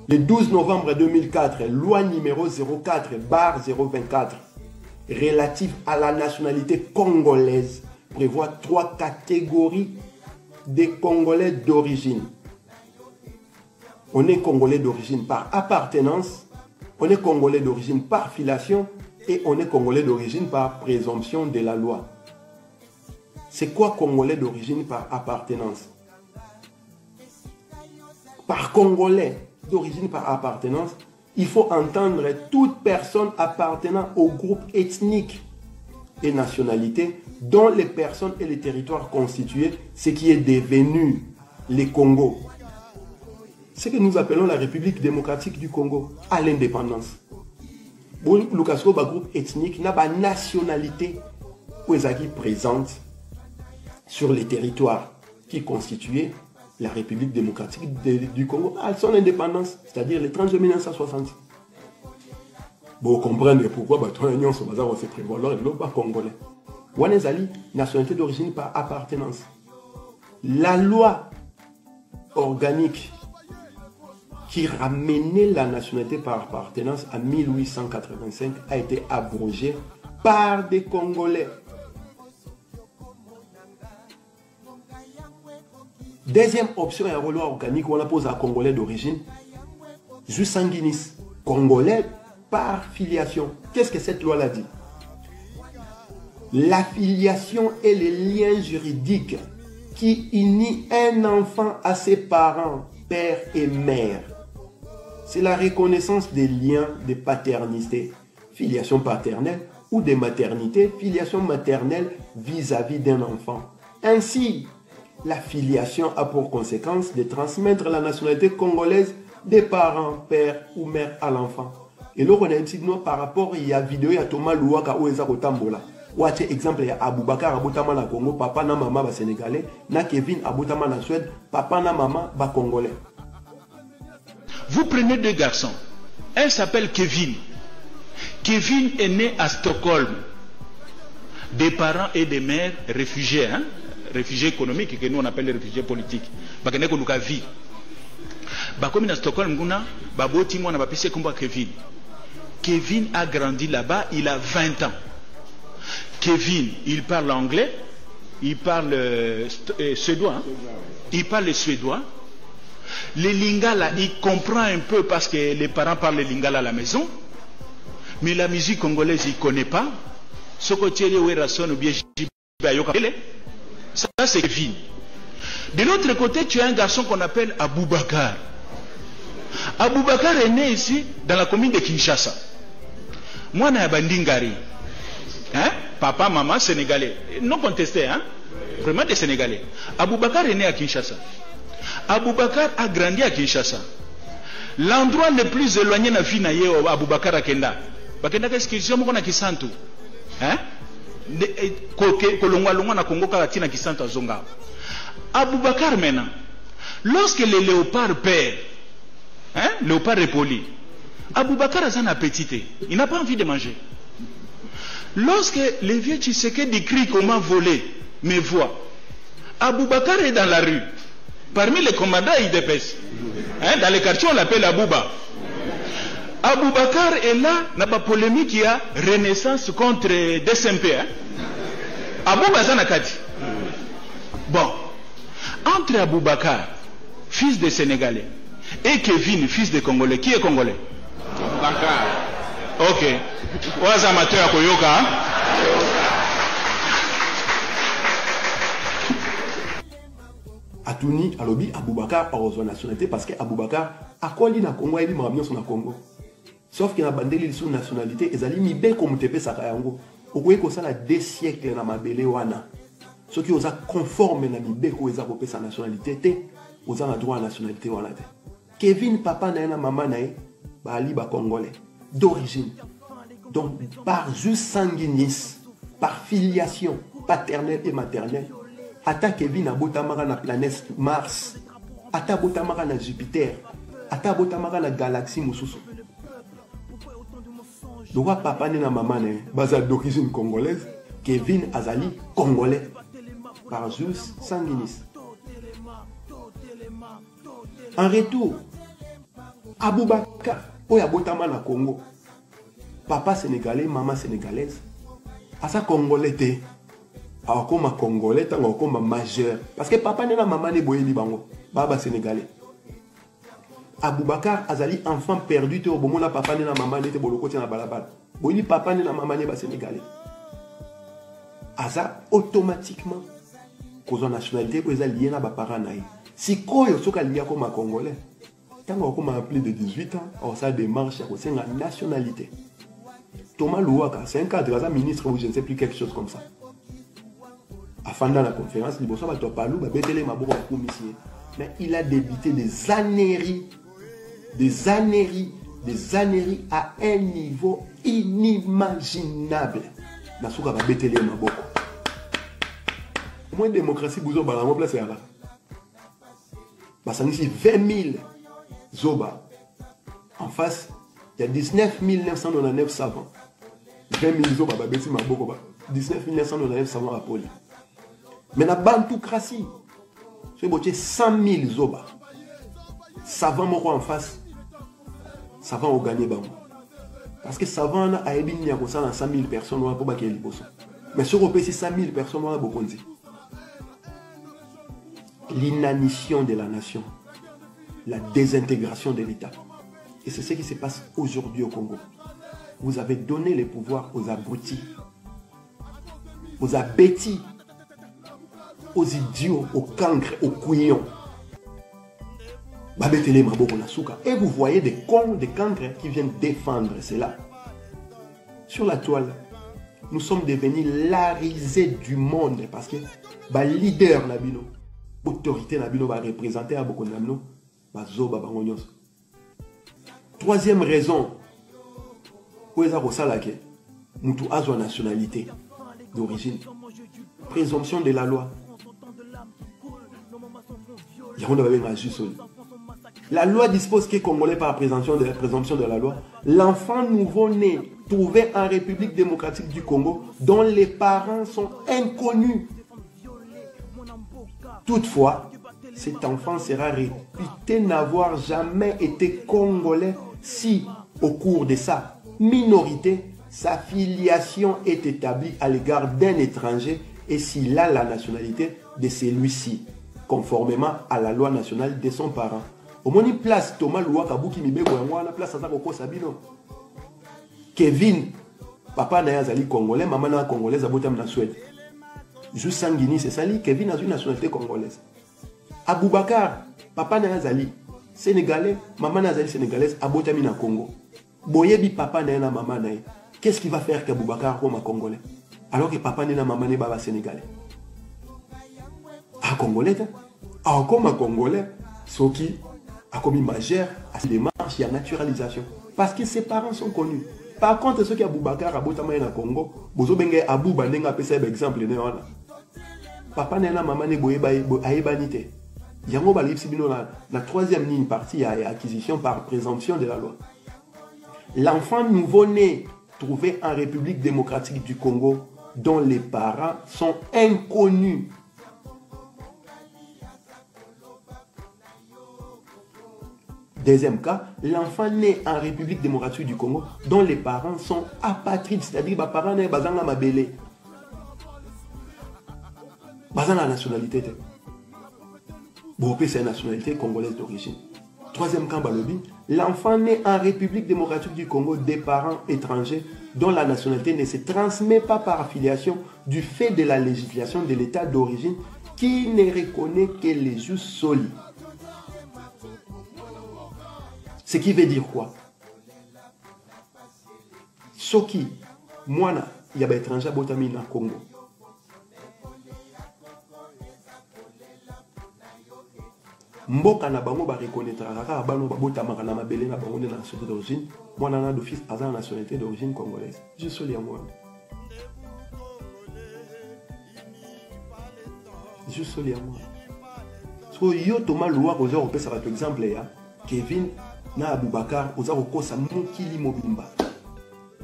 Le 12 novembre 2004, loi numéro 04/024 relative à la nationalité congolaise prévoit 3 catégories de Congolais d'origine. On est Congolais d'origine par appartenance, on est Congolais d'origine par filiation et on est Congolais d'origine par présomption de la loi. C'est quoi Congolais d'origine par appartenance? Par Congolais d'origine par appartenance, il faut entendre toute personne appartenant au groupe ethnique et nationalité dont les personnes et les territoires constitués, ce qui est devenu les Congo. Ce que nous appelons la République démocratique du Congo à l'indépendance. Bon, Lukasko, le groupe ethnique, n'a pas nationalité présente sur les territoires qui constituaient la République démocratique du Congo à son indépendance, c'est-à-dire le 30 juin 1960. Vous comprenez pourquoi l'Union se prévoit pas congolais. Wanezali, nationalité d'origine par appartenance. La loi organique qui ramenait la nationalité par appartenance à 1885 a été abrogée par des Congolais. Deuxième option, il y a une loi organique où on pose à Congolais d'origine, jus sanguinis, Congolais par filiation. Qu'est-ce que cette loi-là dit? La filiation est le lien juridique qui unit un enfant à ses parents, père et mère. C'est la reconnaissance des liens de paternité, filiation paternelle, ou de maternité, filiation maternelle vis-à-vis d'un enfant. Ainsi, la filiation a pour conséquence de transmettre la nationalité congolaise des parents, père ou mère à l'enfant. Et là, on a dit non par rapport à la vidéo de Thomas Louaka ou Eza Kotambola. Ou à exemple, il y a Aboubakar Aboutama na Congo, papa na maman ba sénégalais, na Kevin Aboutama na Suède, papa na maman ba congolais. Vous prenez 2 garçons. Un s'appelle Kevin. Kevin est né à Stockholm. Des parents et des mères réfugiés, hein? Réfugiés économiques que nous on appelle les réfugiés politiques. Parce que nous avons vie. Comme à Stockholm, Kevin. Kevin a grandi là-bas, il a 20 ans. Kevin, il parle anglais, il parle suédois, hein? Il parle le suédois. Le lingala, il comprend un peu parce que les parents parlent le lingala à la maison. Mais la musique congolaise, il ne connaît pas. Ça, c'est Kevin. De l'autre côté, tu as un garçon qu'on appelle Aboubakar. Aboubakar est né ici, dans la commune de Kinshasa. Moi, je suis Bandingari. Hein? Papa, maman, sénégalais. Non contesté, hein? Vraiment des sénégalais. Aboubakar est né à Kinshasa. Aboubakar a grandi à Kinshasa. L'endroit le plus éloigné de la vie de Aboubakar à Kenda. Bakenda, qu'est-ce qu'il y a Kisantu? Hein? Aboubakar maintenant, lorsque le léopard perd, hein, léopard est poli, Aboubakar a un appétit, il n'a pas envie de manger. Lorsque les vieux Tshisekedi crient comment voler, mais voient, Aboubakar est dans la rue, parmi les commandants il dépêche, hein, dans les quartiers on l'appelle Abouba. Aboubakar est là, dans la polémique, il y a renaissance contre DSMP. Hein? Abouba Zanakati. Bon, entre Aboubakar, fils de Sénégalais, et Kevin, fils de Congolais, qui est Congolais? Aboubakar. Ok. Aux amateurs à Koyoka. Atouni, Alobi, Aboubakar a reçu la nationalité parce que Aboubakar a quoi dit na Congo et il m'a mis sur la Congo. Sauf qu'il a bandé sur nationalité et zali mi be comme tepe sakayango. Okoye ko sala 2 siècles na mabele wana. Ceux qui osent conforme na mi be ko eza ko sa nationalité te, oza na droit à nationalité wana te. Kevin papa na maman na bali ba congolais d'origine. Donc par jus sanguinis, par filiation paternelle et maternelle, ata Kevin abotamaka na planète Mars, ata abotamaka na Jupiter, ata abotamaka na galaxie mususu. Le roi papa et maman sont d'origine congolaise, Kevin Azali congolais, par jus sanguinis. En retour, Aboubakar, oya botama na Congo. Papa sénégalais, maman sénégalaise. Asa congolais te. Akoma congolais, tango akoma majeur. Parce que papa nena maman ne boye libango. Baba sénégalais. Aboubakar azali enfant perdu te obomona papa nena maman ne te boloko te na balabala. Boyi papa nena maman ne ba sénégalais. Asa automatiquement cause nationalité ko eza lié na ba parents na ye. Si koyo soka lié comme congolais. Tango akoma plus de 18 ans, on sa démarche ko senga nationalité. Thomas Louaka, c'est un cadre, ministre ou je ne sais plus quelque chose comme ça. Afin dans la conférence, mais il a débité des âneries à un niveau inimaginable. Nasuka va bételer ma boko. Moins de démocratie, vous avez la place là. Parce que 20 000 Zoba. En face, il y a 19 999 savants. 20 000 Zoba, 19 999 savants à Poli. Mais la bantoucratie, c'est 100 000 Zoba. Savants moko en face, savants au gagné bango. Parce que savants a ébini à 100 000 personnes pour baquer les bossons. Mais sur le PC, 100 000 personnes on a beaucoup dit. L'inanition de la nation, la désintégration de l'État. Et c'est ce qui se passe aujourd'hui au Congo. Vous avez donné le pouvoir aux abrutis, aux abétis, aux idiots, aux cancres, aux couillons. Et vous voyez des cons, des cancres qui viennent défendre cela. Sur la toile, nous sommes devenus la risée du monde parce que le leader Nabino, l'autorité Nabino va représenter à beaucoup de Nabino, Zoba Bangonyos. Troisième raison, où est-ce que nous avons une nationalité d'origine. Présomption de la loi. La loi dispose que Congolais par présomption de la loi, l'enfant nouveau-né trouvé en République démocratique du Congo dont les parents sont inconnus. Toutefois, cet enfant sera réputé n'avoir jamais été congolais si, au cours de sa minorité, sa filiation est établie à l'égard d'un étranger et s'il a la nationalité de celui-ci, conformément à la loi nationale de son parent. Au moins, place Thomas Louaka Bouki Mibego, la place à Koko Sabino. Kevin, papa n'a pas congolais, maman n'a congolaise, à Botam na Suède. Juste Sanguini, c'est ça, Kevin a une nationalité congolaise. Aboubakar, papa n'a pas sénégalais, maman n'a pas sénégalaise, à Botam na Congo. Boyebi, papa n'a pas maman n'a. Qu'est-ce qu'il va faire qu'Aboubakar comme un congolais? Alors que papa n'a pas maman n'a pas sénégalais. Un congolais, comme un congolais, ce qui a commis majeur à ces démarches et à naturalisation. Parce que ses parents sont connus. Par contre, ceux qui ont Aboubakar à Botamay na Congo, bozo benge Abou Bandenga pesa exemple ne wana. Papa nena maman ne boye ayebanité. Yango ba lipsi bino la troisième ligne partie à acquisition par présomption de la loi. L'enfant nouveau-né trouvé en République démocratique du Congo dont les parents sont inconnus. Deuxième cas, l'enfant né en République démocratique du Congo dont les parents sont apatrides, c'est-à-dire que les parents ne sont pas mabélé. Bazan la nationalité. C'est une nationalité congolaise d'origine. Troisième cas, Balobi, l'enfant né en République démocratique du Congo des parents étrangers dont la nationalité ne se transmet pas par affiliation du fait de la législation de l'État d'origine qui ne reconnaît que les jus soli. Ce qui veut dire quoi? Soki, moi, il y a des étrangers botami na Congo. Mboka na bango ba reconnaître kaka bano ba botama na mabele na bango na nationalité d'origine. Moi na d'office azan nationalité d'origine congolaise. Je suis lié moi. Je suis lié moi. So yo Thomas Loua Roger on peut ça par exemple ya Kevin na Aboubakar oza kokosa mokili mobimba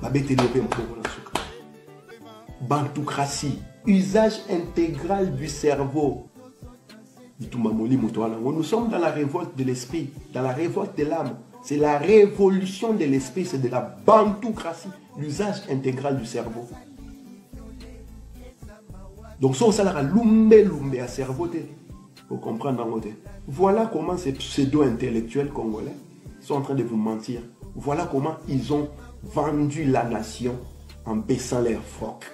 babete lopé moko na suka. Bantoucratie, usage intégral du cerveau. Nous sommes dans la révolte de l'esprit, dans la révolte de l'âme. C'est la révolution de l'esprit, c'est de la bantoocratie, l'usage intégral du cerveau. Donc, ça, ça a lumbe à cerveau. Pour comprendre en côté. Voilà comment ces pseudo-intellectuels congolais sont en train de vous mentir. Voilà comment ils ont vendu la nation en baissant leurs frocs.